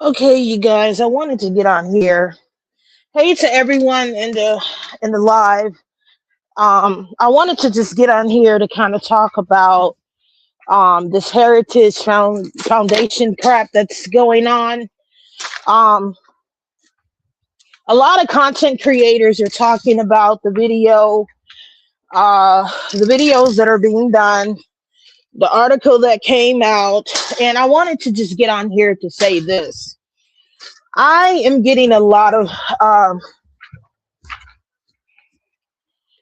Okay, you guys, I wanted to get on here. Hey to everyone in the live. I wanted to just get on here to kind of talk about this foundation crap that's going on. Um, a lot of content creators are talking about the videos that are being done, the article that came out, and I wanted to just get on here to say this. I am getting a lot of um,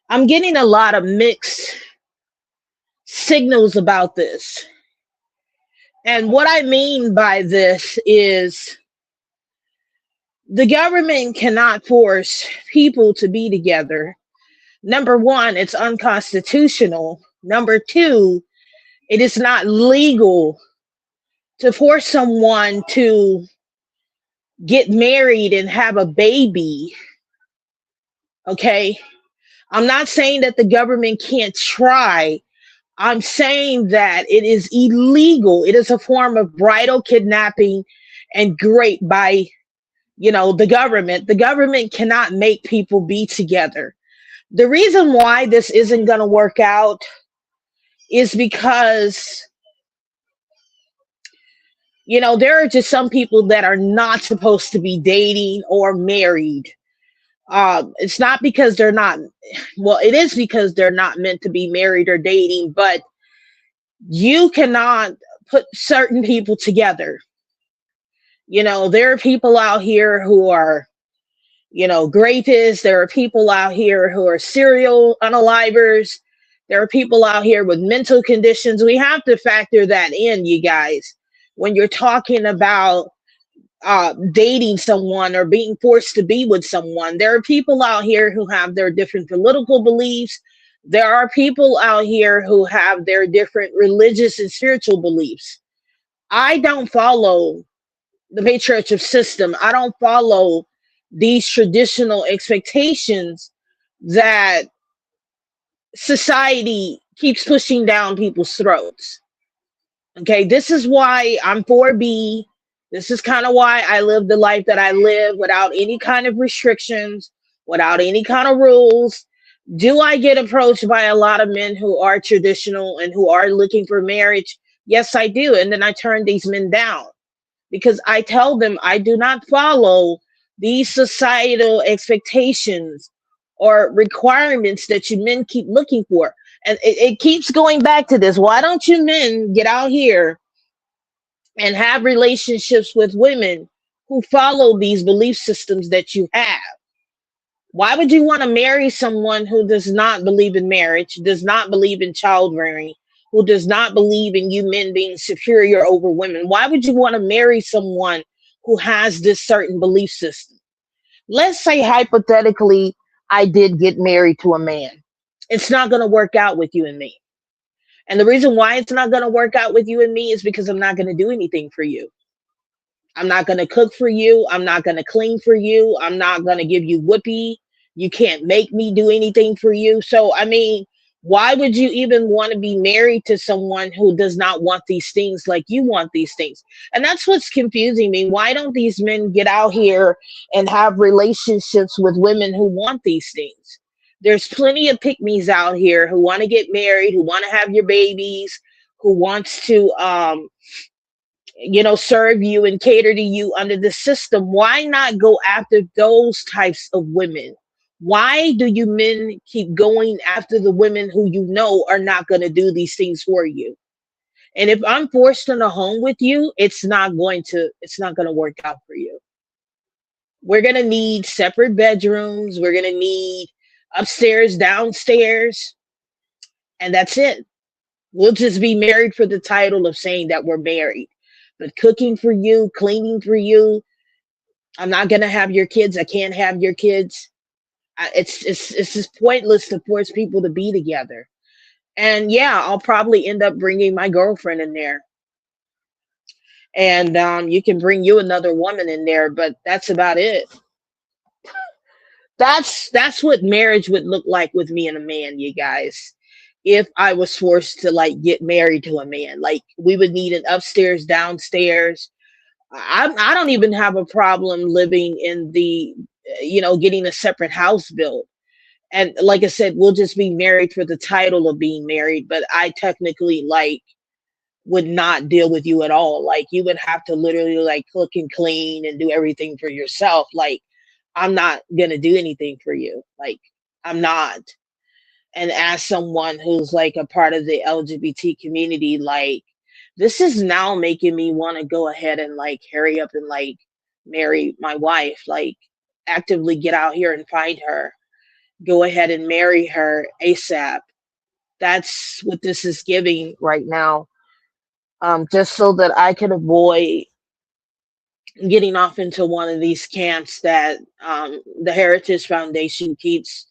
I'm getting a lot of mixed signals about this. And what I mean by this is the government cannot force people to be together. Number one, it's unconstitutional. Number two, it is not legal to force someone to get married and have a baby. Okay. I'm not saying that the government can't try. I'm saying that it is illegal. It is a form of bridal kidnapping and rape by, the government. The government cannot make people be together. The reason why this isn't going to work out is because, there are just some people that are not supposed to be dating or married. It's not because they're not, well, it is because they're not meant to be married or dating, but you cannot put certain people together. There are people out here who are, grapists. There are people out here who are serial unalivers. There are people out here with mental conditions. We have to factor that in, you guys, when you're talking about dating someone or being forced to be with someone. There are people out here who have their different political beliefs. There are people out here who have their different religious and spiritual beliefs. I don't follow the patriarchal system. I don't follow these traditional expectations that society keeps pushing down people's throats. Okay, this is why I'm 4B. This is kind of why I live the life that I live without any kind of restrictions, without any kind of rules. Do I get approached by a lot of men who are traditional and who are looking for marriage? Yes, I do. And then I turn these men down because I tell them I do not follow these societal expectations or requirements that you men keep looking for. And it keeps going back to this. Why don't you men get out here and have relationships with women who follow these belief systems that you have? Why would you want to marry someone who does not believe in marriage, does not believe in child rearing, who does not believe in you men being superior over women? Why would you want to marry someone who has this certain belief system? Let's say hypothetically, I did get married to a man. It's not going to work out with you and me. And the reason why it's not going to work out with you and me is because I'm not going to do anything for you. I'm not going to cook for you. I'm not going to clean for you. I'm not going to give you whoopee. You can't make me do anything for you. So, I mean, why would you even want to be married to someone who does not want these things like you want these things? And that's what's confusing me. Why don't these men get out here and have relationships with women who want these things? There's plenty of pick-me's out here who want to get married, who want to have your babies, who wants to serve you and cater to you under the system. Why not go after those types of women? Why do you men keep going after the women who you know are not going to do these things for you? And if I'm forced in a home with you, it's not going to work out for you. We're going to need separate bedrooms. We're going to need upstairs, downstairs, and that's it. We'll just be married for the title of saying that we're married. But cooking for you, cleaning for you, I'm not going to have your kids. I can't have your kids. It's just pointless to force people to be together. And yeah, I'll probably end up bringing my girlfriend in there. And you can bring you another woman in there, but that's about it. That's what marriage would look like with me and a man, you guys. If I was forced to like get married to a man, like we would need an upstairs, downstairs. I don't even have a problem living in the, getting a separate house built. And like I said, we'll just be married for the title of being married, but I technically like would not deal with you at all. Like you would have to literally like cook and clean and do everything for yourself. Like I'm not gonna do anything for you. Like I'm not. And as someone who's like a part of the LGBT community, like this is now making me want to go ahead and like hurry up and like marry my wife. Like actively get out here and find her. Go ahead and marry her ASAP. That's what this is giving right now. Just so that I can avoid getting off into one of these camps that the Heritage Foundation keeps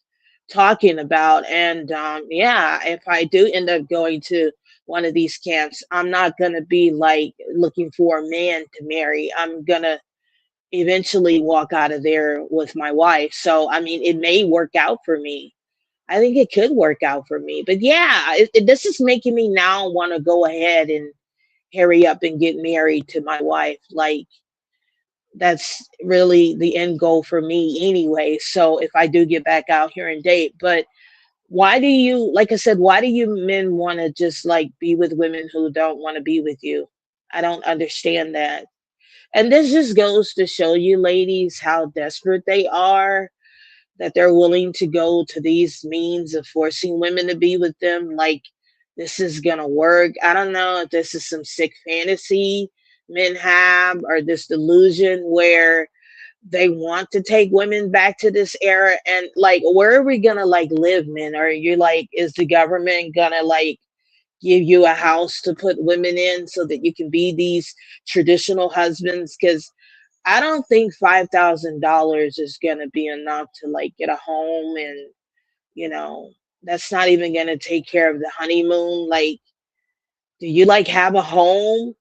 talking about. And yeah, if I do end up going to one of these camps, I'm not going to be like looking for a man to marry. I'm going to eventually walk out of there with my wife. So, I mean, it may work out for me. I think it could work out for me. But yeah, this is making me now want to go ahead and hurry up and get married to my wife. Like, that's really the end goal for me anyway. So if I do get back out here and date, but why do you, like I said, why do you men want to just like be with women who don't want to be with you? I don't understand that. And this just goes to show you ladies how desperate they are, that they're willing to go to these means of forcing women to be with them. Like this is gonna work. I don't know if this is some sick fantasy men have or this delusion where they want to take women back to this era. And like where are we gonna like live, men? Are you like, is the government gonna like give you a house to put women in so that you can be these traditional husbands? Because I don't think $5,000 is gonna be enough to like get a home, and you know that's not even gonna take care of the honeymoon. Like, do you like have a home?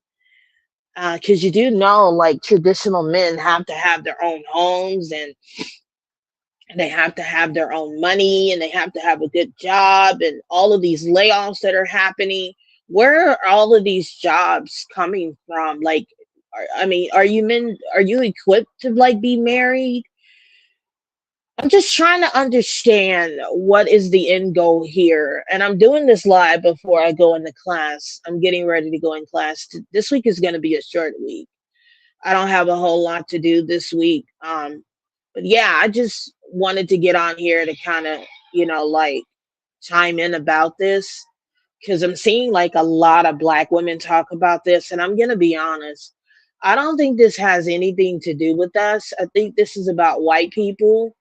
Because you do know, like traditional men have to have their own homes, and they have to have their own money, and they have to have a good job, and all of these layoffs that are happening. Where are all of these jobs coming from? Like, I mean, are you men? Are you equipped to like be married? I'm just trying to understand what is the end goal here. And I'm doing this live before I go into class. I'm getting ready to go in class. This week is going to be a short week. I don't have a whole lot to do this week. But yeah, I just wanted to get on here to kind of, like chime in about this because I'm seeing like a lot of black women talk about this. And I'm going to be honest, I don't think this has anything to do with us. I think this is about white people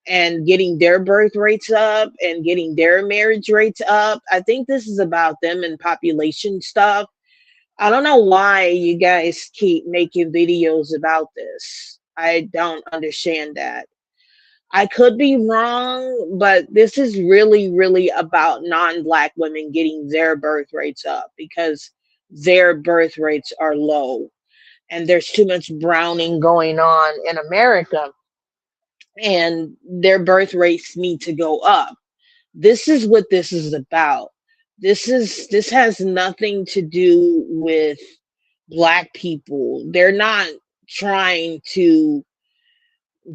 and getting their birth rates up and getting their marriage rates up. I think this is about them and population stuff. I don't know why you guys keep making videos about this. I don't understand that. I could be wrong, but this is really, really about non black women getting their birth rates up because their birth rates are low and there's too much browning going on in America, and their birth rates need to go up. This is what this is about. This has nothing to do with black people. They're not trying to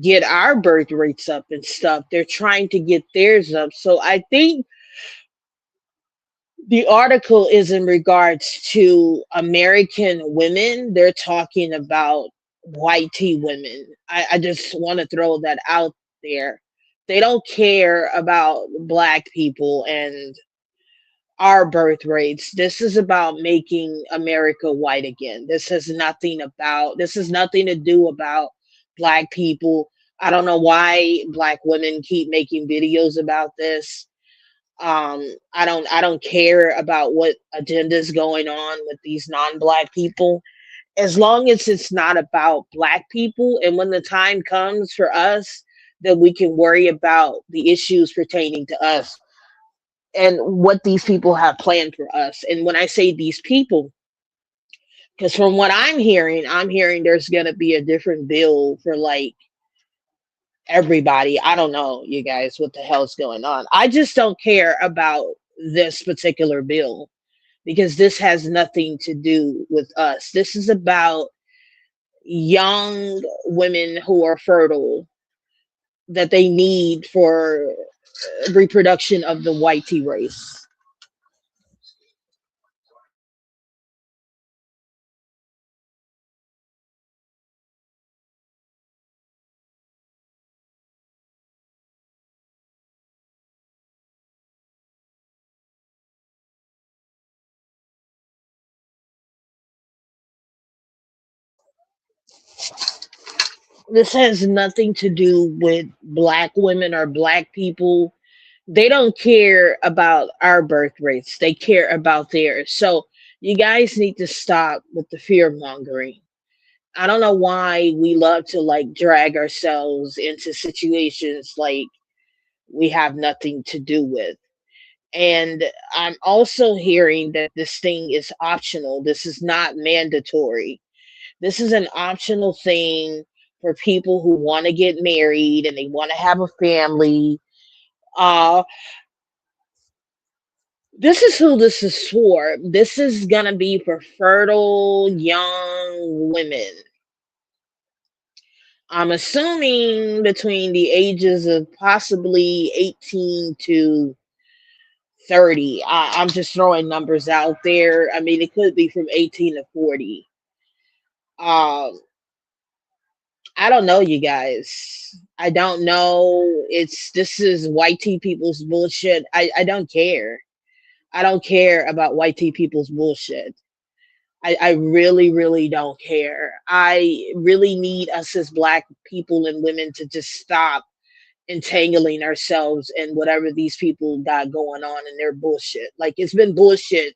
get our birth rates up and stuff. They're trying to get theirs up. So I think the article is in regards to American women. They're talking about white tea women. I just want to throw that out there. They don't care about black people and our birth rates. This is about making America white again. This has nothing to do about black people. I don't know why black women keep making videos about this. I don't care about what agenda is going on with these non-black people, as long as it's not about black people. And when the time comes for us, then we can worry about the issues pertaining to us and what these people have planned for us. And when I say these people, because from what I'm hearing there's going to be a different bill for like everybody. I don't know, you guys, what the hell's going on. I just don't care about this particular bill because this has nothing to do with us. This is about young women who are fertile that they need for reproduction of the whitey race. This has nothing to do with black women or black people. They don't care about our birth rates, they care about theirs. So you guys need to stop with the fear mongering. I don't know why we love to like drag ourselves into situations like we have nothing to do with. And I'm also hearing that this thing is optional. This is not mandatory. This is an optional thing for people who want to get married and they want to have a family. Uh, this is who this is for. This is going to be for fertile young women. I'm assuming between the ages of possibly 18 to 30. I'm just throwing numbers out there. I mean, it could be from 18 to 40. Um, I don't know, you guys. I don't know. This is white tea people's bullshit. I don't care. I don't care about white tea people's bullshit. I really, really don't care. I really need us as black people and women to just stop entangling ourselves in whatever these people got going on in their bullshit. Like it's been bullshit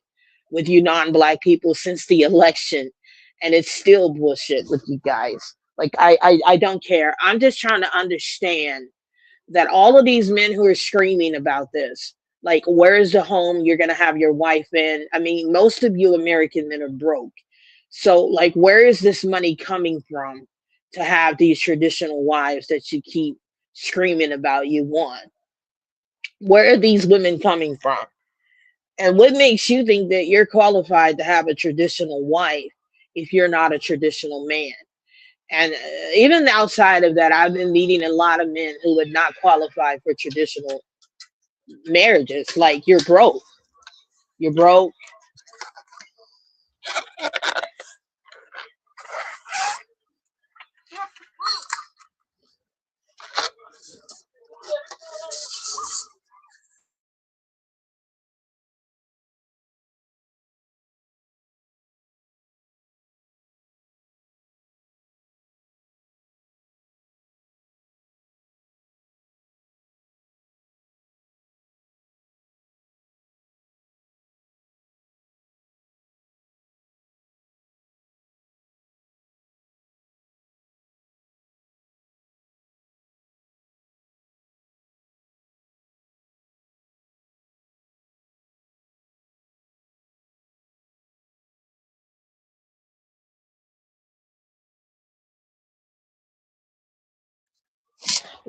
with you non-black people since the election, and it's still bullshit with you guys. Like I don't care. I'm just trying to understand that all of these men who are screaming about this, like where's the home you're gonna have your wife in? I mean, most of you American men are broke. So like where is this money coming from to have these traditional wives that you keep screaming about you want? Where are these women coming from? And what makes you think that you're qualified to have a traditional wife if you're not a traditional man? And even outside of that, I've been meeting a lot of men who would not qualify for traditional marriages. Like, you're broke. You're broke.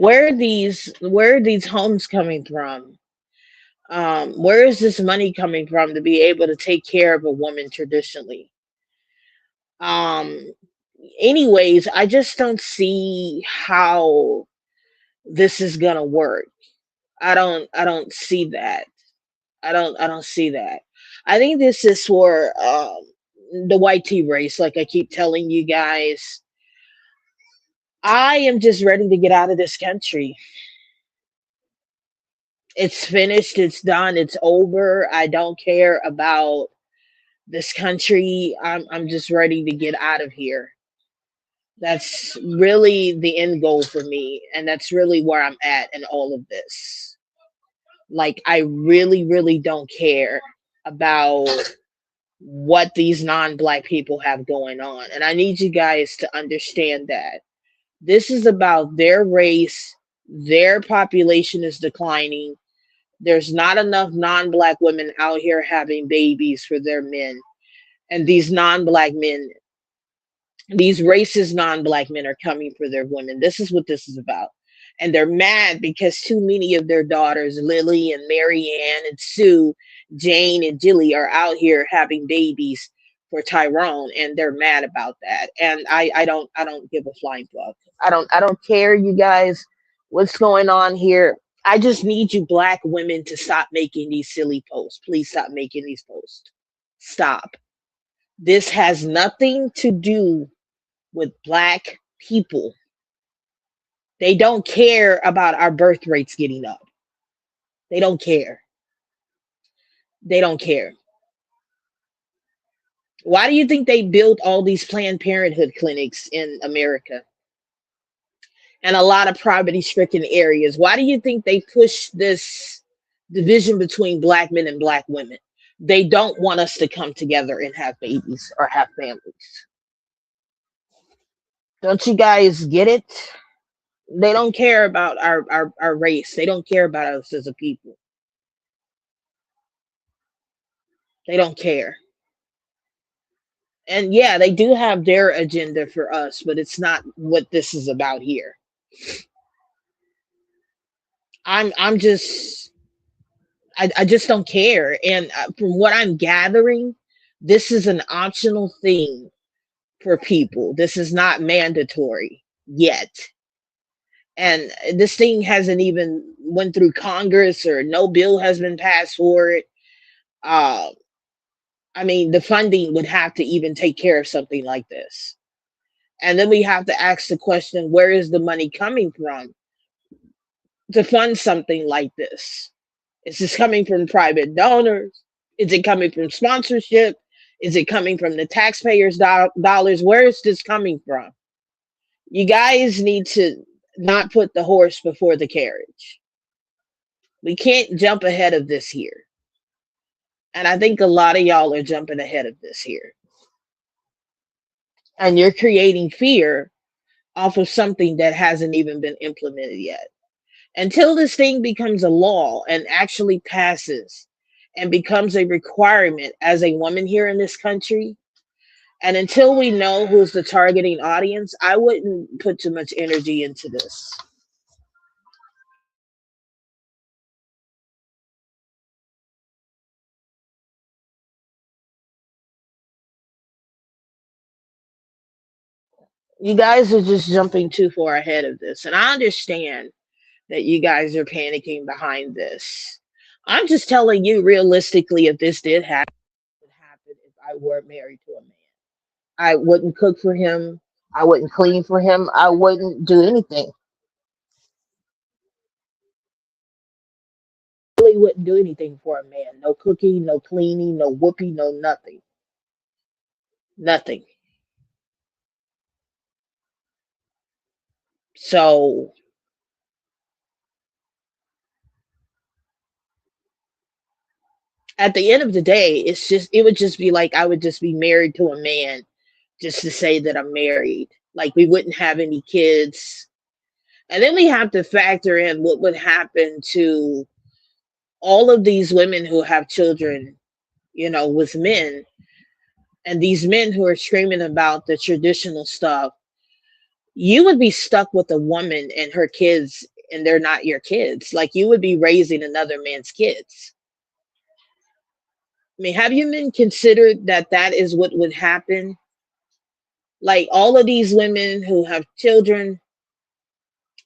Where are these homes coming from? Where is this money coming from to be able to take care of a woman traditionally? Um, anyways, I just don't see how this is gonna work. I don't see that. I don't see that. I think this is for the white tea race, like I keep telling you guys. I am just ready to get out of this country. It's finished, it's done, it's over. I don't care about this country. I'm just ready to get out of here. That's really the end goal for me, and that's really where I'm at in all of this. Like I really, really don't care about what these non-black people have going on. And I need you guys to understand that this is about their race. Their population is declining. There's not enough non-black women out here having babies for their men. And these non-black men, these racist non-black men are coming for their women. This is what this is about. And they're mad because too many of their daughters, Lily and Marianne and Sue, Jane and Jilly, are out here having babies for Tyrone, and they're mad about that. And I don't give a flying fuck. I don't care, you guys, what's going on here. I just need you black women to stop making these silly posts. Please stop making these posts. Stop. This has nothing to do with black people. They don't care about our birth rates getting up. They don't care. They don't care. Why do you think they built all these Planned Parenthood clinics in America and a lot of poverty stricken areas? Why do you think they push this division between black men and black women? They don't want us to come together and have babies or have families. Don't you guys get it? They don't care about our race. They don't care about us as a people. They don't care. And yeah, they do have their agenda for us, but it's not what this is about here. I'm just I just don't care. And from what I'm gathering, this is an optional thing for people. This is not mandatory yet. And this thing hasn't even went through Congress, or no bill has been passed for it. Uh, I mean, the funding would have to even take care of something like this. And then we have to ask the question, where is the money coming from to fund something like this? Is this coming from private donors? Is it coming from sponsorship? Is it coming from the taxpayers' dollars? Where is this coming from? You guys need to not put the horse before the carriage. We can't jump ahead of this here. And I think a lot of y'all are jumping ahead of this here. And you're creating fear off of something that hasn't even been implemented yet. Until this thing becomes a law and actually passes and becomes a requirement as a woman here in this country, and until we know who's the targeting audience, I wouldn't put too much energy into this. You guys are just jumping too far ahead of this. And I understand that you guys are panicking behind this. I'm just telling you realistically, if this did happen, it would happen if I were married to a man. I wouldn't cook for him. I wouldn't clean for him. I wouldn't do anything. Really wouldn't do anything for a man. No cooking, no cleaning, no whooping, no nothing. Nothing. So at the end of the day, it would just be like I would just be married to a man just to say that I'm married. Like we wouldn't have any kids. And then we have to factor in what would happen to all of these women who have children, with men, and these men who are screaming about the traditional stuff. You would be stuck with a woman and her kids, and they're not your kids. Like you would be raising another man's kids. I mean, have you been considered that that is what would happen? Like all of these women who have children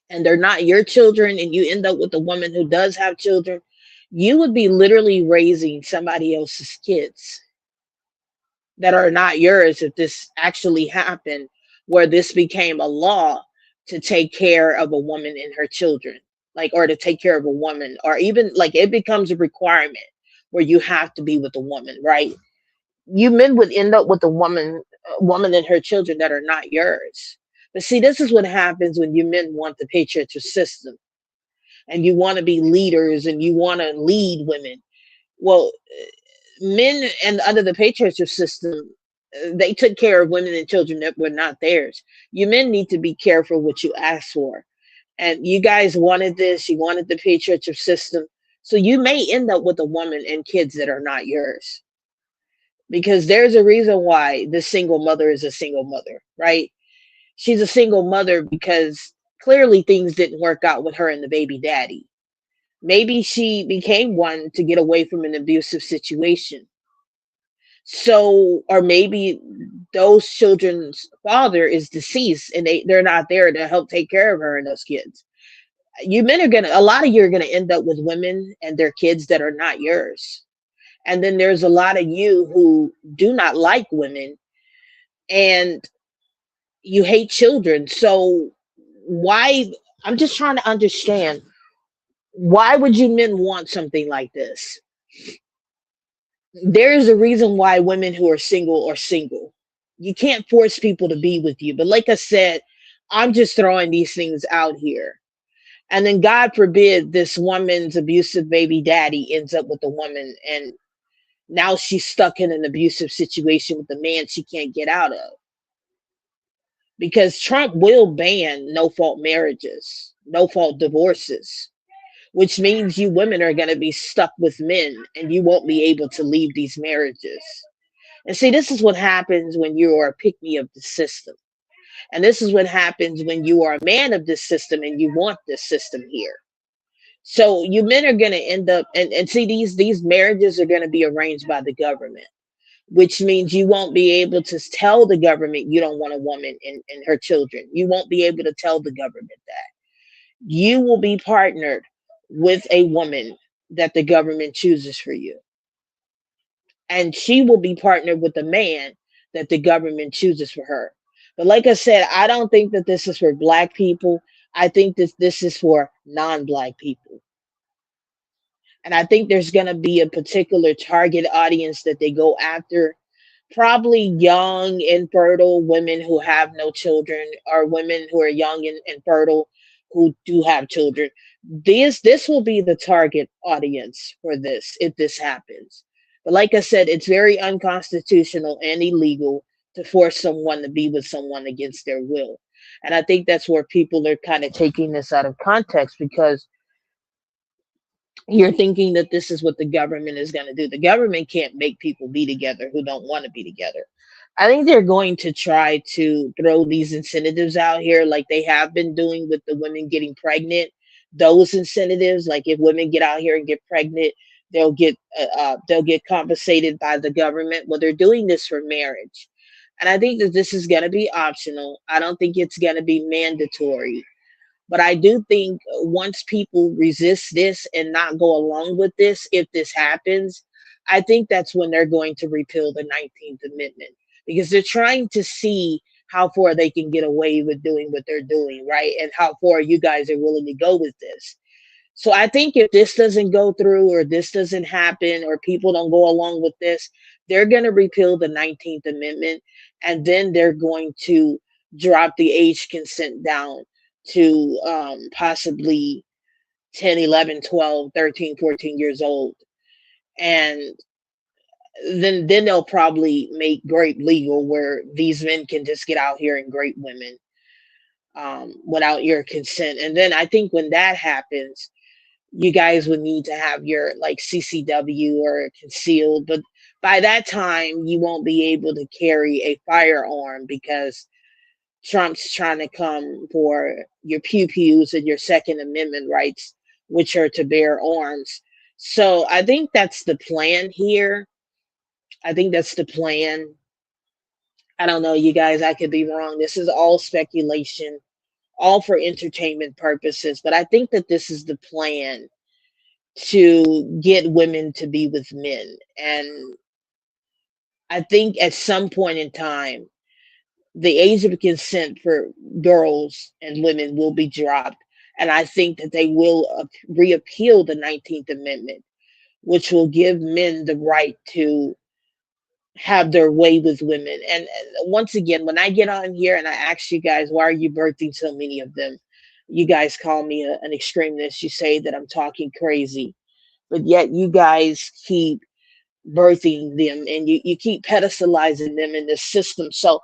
and they're not your children, and you end up with a woman who does have children, you would be literally raising somebody else's kids that are not yours if this actually happened, where this became a law to take care of a woman and her children, like, or to take care of a woman, or even like it becomes a requirement where you have to be with a woman, right? You men would end up with a woman and her children that are not yours. But see, this is what happens when you men want the patriarchal system and you want to be leaders and you want to lead women. Well, men and under the patriarchal system, they took care of women and children that were not theirs. You men need to be careful what you ask for. And you guys wanted this, you wanted the patriarchal system. So you may end up with a woman and kids that are not yours. Because there's a reason why the single mother is a single mother, right? She's a single mother because clearly things didn't work out with her and the baby daddy. Maybe she became one to get away from an abusive situation. So, or maybe those children's father is deceased and they're not there to help take care of her and those kids. You men are gonna, a lot of you are gonna end up with women and their kids that are not yours. And then there's a lot of you who do not like women and you hate children. So why, I'm just trying to understand, why would you men want something like this? There's a reason why women who are single are single. You can't force people to be with you. But like I said, I'm just throwing these things out here. And then God forbid this woman's abusive baby daddy ends up with a woman and now she's stuck in an abusive situation with a man she can't get out of. Because Trump will ban no fault marriages, no fault divorces, which means you women are going to be stuck with men and you won't be able to leave these marriages. And see, this is what happens when you are a pick me of the system. And this is what happens when you are a man of this system and you want this system here. So you men are going to end up, and see, these marriages are going to be arranged by the government, which means you won't be able to tell the government you don't want a woman and her children. You won't be able to tell the government that. You will be partnered with a woman that the government chooses for you. And she will be partnered with a man that the government chooses for her. But like I said, I don't think that this is for black people. I think that this is for non-black people. And I think there's going to be a particular target audience that they go after, probably young, infertile women who have no children, or women who are young and fertile who do have children. This will be the target audience for this if this happens. But like I said, it's very unconstitutional and illegal to force someone to be with someone against their will. And I think that's where people are kind of taking this out of context, because you're thinking that this is what the government is going to do. The government can't make people be together who don't want to be together. I think they're going to try to throw these incentives out here like they have been doing with the women getting pregnant. Those incentives, like if women get out here and get pregnant, they'll get compensated by the government. Well, they're doing this for marriage. And I think that this is going to be optional. I don't think it's going to be mandatory, but I do think once people resist this and not go along with this, if this happens, I think that's when they're going to repeal the 19th Amendment, because they're trying to see how far they can get away with doing what they're doing, right? And how far you guys are willing to go with this. So I think if this doesn't go through, or this doesn't happen, or people don't go along with this, they're going to repeal the 19th Amendment, and then they're going to drop the age consent down to possibly 10, 11, 12, 13, 14 years old. And then they'll probably make grape legal, where these men can just get out here and grape women without your consent. And then I think when that happens, you guys would need to have your like CCW or concealed. But by that time, you won't be able to carry a firearm, because Trump's trying to come for your pew pews and your Second Amendment rights, which are to bear arms. So I think that's the plan here. I think that's the plan. I don't know, you guys, I could be wrong. This is all speculation, all for entertainment purposes. But I think that this is the plan to get women to be with men. And I think at some point in time, the age of consent for girls and women will be dropped. And I think that they will reappeal the 19th Amendment, which will give men the right to have their way with women. And once again, when I get on here and I ask you guys, why are you birthing so many of them? You guys call me an extremist. You say that I'm talking crazy, but yet you guys keep birthing them, and you keep pedestalizing them in the system. So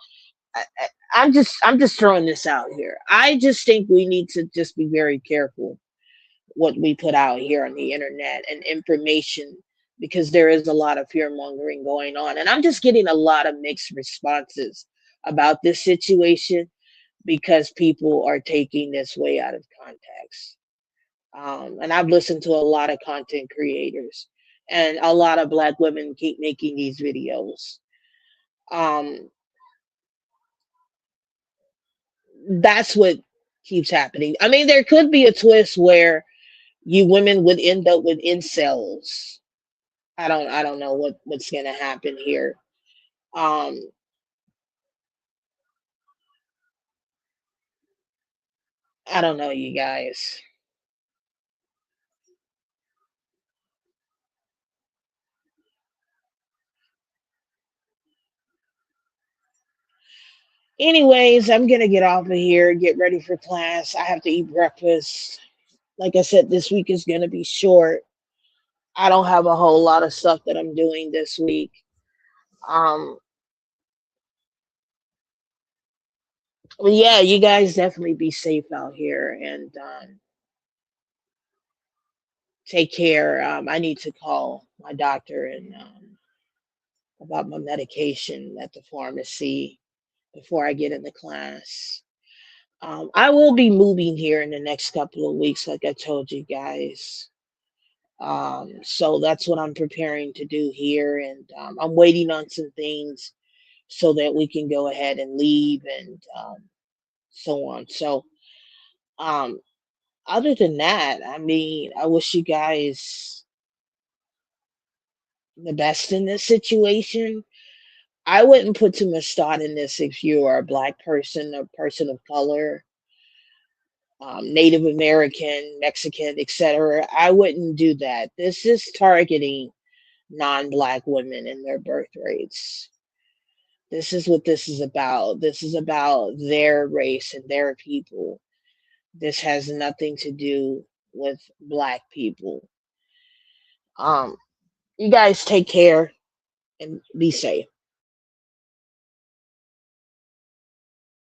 I'm just throwing this out here. I just think we need to just be very careful what we put out here on the internet and information, because there is a lot of fear mongering going on, and I'm just getting a lot of mixed responses about this situation, because people are taking this way out of context. And I've listened to a lot of content creators, and a lot of black women keep making these videos. Um, that's what keeps happening. I mean, there could be a twist where you women would end up with incels. I don't know what's gonna happen here. Um, I don't know, you guys. Anyways, I'm gonna get off of here, get ready for class. I have to eat breakfast. Like I said, this week is gonna be short. I don't have a whole lot of stuff that I'm doing this week. Um, but yeah, you guys definitely be safe out here and take care. I need to call my doctor and about my medication at the pharmacy before I get into class. I will be moving here in the next couple of weeks, like I told you guys. So that's what I'm preparing to do here, and I'm waiting on some things so that we can go ahead and leave and so on. So, um, other than that, I mean, I wish you guys the best in this situation. I wouldn't put too much thought in this if you are a black person, a person of color, Native American, Mexican, etc. I wouldn't do that. This is targeting non-black women and their birth rates. This is what this is about. This is about their race and their people. This has nothing to do with black people. Um, you guys take care and be safe.